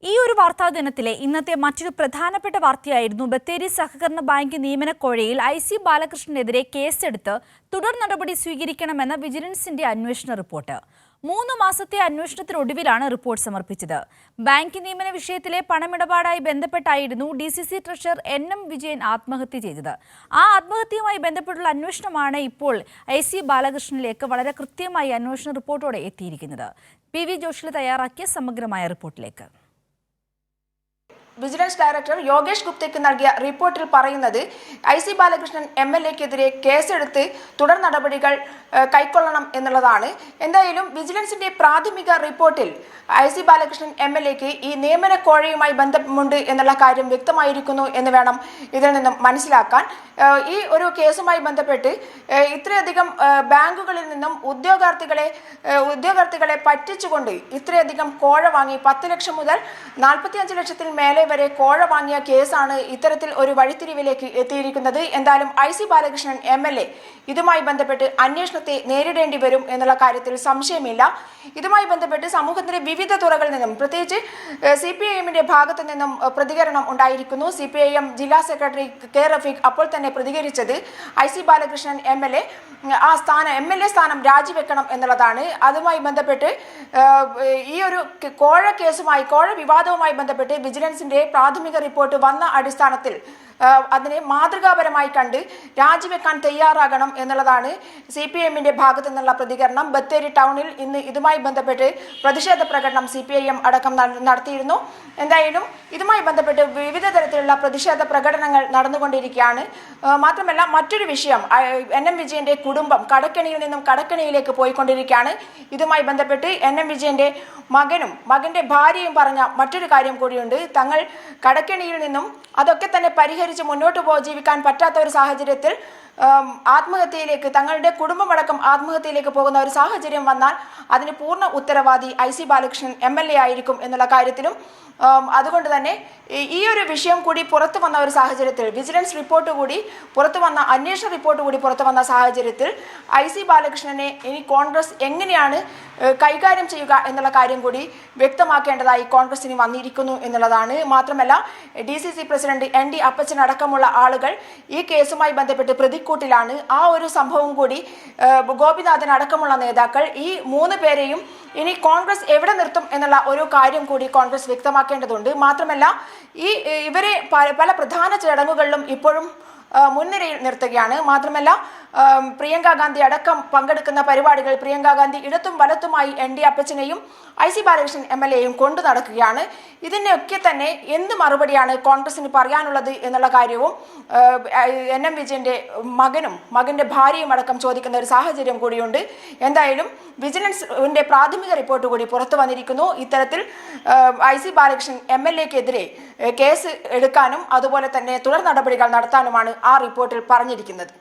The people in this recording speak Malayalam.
ഈ ഒരു വാർത്താ ദിനത്തിലെ ഇന്നത്തെ മറ്റൊരു പ്രധാനപ്പെട്ട വാർത്തയായിരുന്നു ബത്തേരി സഹകരണ ബാങ്ക് നിയമനക്കോഴയിൽ ഐസി ബാലകൃഷ്ണനെതിരെ കേസെടുത്ത് തുടർ നടപടി സ്വീകരിക്കണമെന്ന വിജിലൻസിന്റെ അന്വേഷണ റിപ്പോർട്ട്. 3 മാസത്തെ അന്വേഷണത്തിനൊടുവിലാണ് റിപ്പോർട്ട് സമർപ്പിച്ചത്. ബാങ്ക് നിയമന വിഷയത്തിലെ പണമിടപാടായി ബന്ധപ്പെട്ടായിരുന്നു DCC ട്രഷറർ NM വിജയൻ ആത്മഹത്യ ചെയ്തത്. ആ ആത്മഹത്യയുമായി ബന്ധപ്പെട്ടുള്ള അന്വേഷണമാണ് ഇപ്പോൾ ഐസി ബാലകൃഷ്ണനിലേക്ക് വളരെ കൃത്യമായി അന്വേഷണ റിപ്പോർട്ടോടെ എത്തിയിരിക്കുന്നത്. PV ജോഷിൽ തയ്യാറാക്കിയ സമഗ്രമായ റിപ്പോർട്ടിലേക്ക്. വിജിലൻസ് ഡയറക്ടർ യോഗേഷ് ഗുപ്തയ്ക്ക് നൽകിയ റിപ്പോർട്ടിൽ പറയുന്നത് ഐസി ബാലകൃഷ്ണൻ MLA-ക്കെതിരെ കേസെടുത്ത് തുടർ നടപടികൾ കൈക്കൊള്ളണം എന്നുള്ളതാണ്. എന്തായാലും വിജിലൻസിന്റെ പ്രാഥമിക റിപ്പോർട്ടിൽ ഐസി ബാലകൃഷ്ണൻ MLA-ക്ക് ഈ നിയമന കോഴയുമായി ബന്ധമുണ്ട് എന്നുള്ള കാര്യം വ്യക്തമായിരിക്കുന്നു എന്ന് വേണം ഇതിൽ നിന്നും മനസ്സിലാക്കാൻ. ഈ ഒരു കേസുമായി ബന്ധപ്പെട്ട് ഇത്രയധികം ബാങ്കുകളിൽ നിന്നും ഉദ്യോഗാർത്ഥികളെ പറ്റിച്ചുകൊണ്ട് ഇത്രയധികം കോഴ വാങ്ങി 10 ലക്ഷം മുതൽ 45 ലക്ഷത്തിൽ മേലെ വരെ കോഴ വാങ്ങിയ കേസാണ് ഇത്തരത്തിൽ ഒരു വഴിത്തിരിവിലേക്ക് എത്തിയിരിക്കുന്നത്. എന്തായാലും ഐസി ബാലകൃഷ്ണൻ MLA ഇതുമായി ബന്ധപ്പെട്ട് അന്വേഷണത്തെ നേരിടേണ്ടി വരും എന്നുള്ള കാര്യത്തിൽ സംശയമില്ല. ഇതുമായി ബന്ധപ്പെട്ട് സമൂഹത്തിന്റെ വിവിധ തുറകളിൽ നിന്നും പ്രത്യേകിച്ച് CPIM-ന്റെ ഭാഗത്തു നിന്നും പ്രതികരണം ഉണ്ടായിരിക്കുന്നു. CPIM ജില്ലാ സെക്രട്ടറി K. റഫീഖ് അപ്പോൾ തന്നെ പ്രതികരിച്ചത് ഐസി ബാലകൃഷ്ണൻ MLA സ്ഥാനം രാജിവെക്കണം എന്നുള്ളതാണ്. അതുമായി ബന്ധപ്പെട്ട് ഈ ഒരു കോഴ വിവാദവുമായി ബന്ധപ്പെട്ട് വിജിലൻസിന്റെ പ്രാഥമിക റിപ്പോർട്ട് വന്ന അടിസ്ഥാനത്തിൽ അതിനെ മാതൃകാപരമായി കണ്ട് രാജിവെക്കാൻ തയ്യാറാകണം എന്നുള്ളതാണ് CPIM-ന്റെ ഭാഗത്തു നിന്നുള്ള പ്രതികരണം. ബത്തേരി ടൗണിൽ ഇന്ന് ഇതുമായി ബന്ധപ്പെട്ട് പ്രതിഷേധ പ്രകടനം CPIM അടക്കം നടത്തിയിരുന്നു. എന്തായാലും ഇതുമായി ബന്ധപ്പെട്ട് വിവിധ തരത്തിലുള്ള പ്രതിഷേധ പ്രകടനങ്ങൾ നടന്നുകൊണ്ടിരിക്കുകയാണ്. മാത്രമല്ല മറ്റൊരു വിഷയം, NM വിജയന്റെ കുടുംബം കടക്കെണിയിൽ നിന്നും കടക്കെണിയിലേക്ക് പോയിക്കൊണ്ടിരിക്കുകയാണ്. ഇതുമായി ബന്ധപ്പെട്ട് NM വിജയന്റെ മകന്റെ ഭാര്യയും പറഞ്ഞ മറ്റൊരു കാര്യം കൂടിയുണ്ട്. തങ്ങൾ കടക്കെണിയിൽ നിന്നും അതൊക്കെ തന്നെ പരിഹരിച്ച് മുന്നോട്ട് ജീവിക്കാൻ പറ്റാത്ത ഒരു സാഹചര്യത്തിൽ ആത്മഹത്യയിലേക്ക് തങ്ങളുടെ കുടുംബമടക്കം ആത്മഹത്യയിലേക്ക് പോകുന്ന ഒരു സാഹചര്യം വന്നാൽ അതിന് പൂർണ്ണ ഉത്തരവാദി ഐസി ബാലകൃഷ്ണൻ MLA ആയിരിക്കും എന്നുള്ള കാര്യത്തിലും അതുകൊണ്ട് തന്നെ ഈ ഒരു വിഷയം കൂടി പുറത്തു വന്ന ഒരു സാഹചര്യത്തിൽ വിജിലൻസ് റിപ്പോർട്ട് കൂടി പുറത്തു വന്ന അന്വേഷണ റിപ്പോർട്ട് കൂടി പുറത്തു വന്ന സാഹചര്യത്തിൽ ഐസി ബാലകൃഷ്ണനെ ഇനി കോൺഗ്രസ് എങ്ങനെയാണ് കൈകാര്യം ചെയ്യുക എന്നുള്ള കാര്യം കൂടി വ്യക്തമാക്കേണ്ടതായി കോൺഗ്രസിന് വന്നിരിക്കുന്നു എന്നുള്ളതാണ്. മാത്രമല്ല DCC പ്രസിഡന്റ് ND അപ്പച്ചൻ അടക്കമുള്ള ആളുകൾ ഈ കേസുമായി ബന്ധപ്പെട്ട് പ്രതിക്കൂട്ടിലാണ്. ആ ഒരു സംഭവം കൂടി ഗോപിനാഥൻ അടക്കമുള്ള നേതാക്കൾ ഈ 3 പേരെയും ഇനി കോൺഗ്രസ് എവിടെ നിർത്തും എന്നുള്ള ഒരു കാര്യം കൂടി കോൺഗ്രസ് വ്യക്തമാക്കേണ്ടതുണ്ട്. മാത്രമല്ല ഇവരെ പല പ്രധാന ചടങ്ങുകളിലും ഇപ്പോഴും മുൻനിരയിൽ നിർത്തുകയാണ്. മാത്രമല്ല പ്രിയങ്ക ഗാന്ധി അടക്കം പങ്കെടുക്കുന്ന പരിപാടികൾ പ്രിയങ്ക ഗാന്ധി ഇടത്തും വലത്തുമായി ND അപ്പച്ചനെയും ഐസി ബാലകൃഷ്ണൻ MLA-യും കൊണ്ടു നടക്കുകയാണ്. ഇതിനൊക്കെ തന്നെ എന്ത് മറുപടിയാണ് കോൺഗ്രസിന് പറയാനുള്ളത് എന്നുള്ള കാര്യവും NM വിജയന്റെ മകന്റെ ഭാര്യയും അടക്കം ചോദിക്കുന്ന ഒരു സാഹചര്യം കൂടിയുണ്ട്. എന്തായാലും വിജിലൻസിന്റെ പ്രാഥമിക റിപ്പോർട്ട് കൂടി പുറത്തു വന്നിരിക്കുന്നു. ഇത്തരത്തിൽ ഐസി ബാലകൃഷ്ണൻ MLA-ക്കെതിരെ കേസ് എടുക്കാനും അതുപോലെ തന്നെ തുടർ നടപടികൾ നടത്താനുമാണ് ആ റിപ്പോർട്ടിൽ പറഞ്ഞിരിക്കുന്നത്.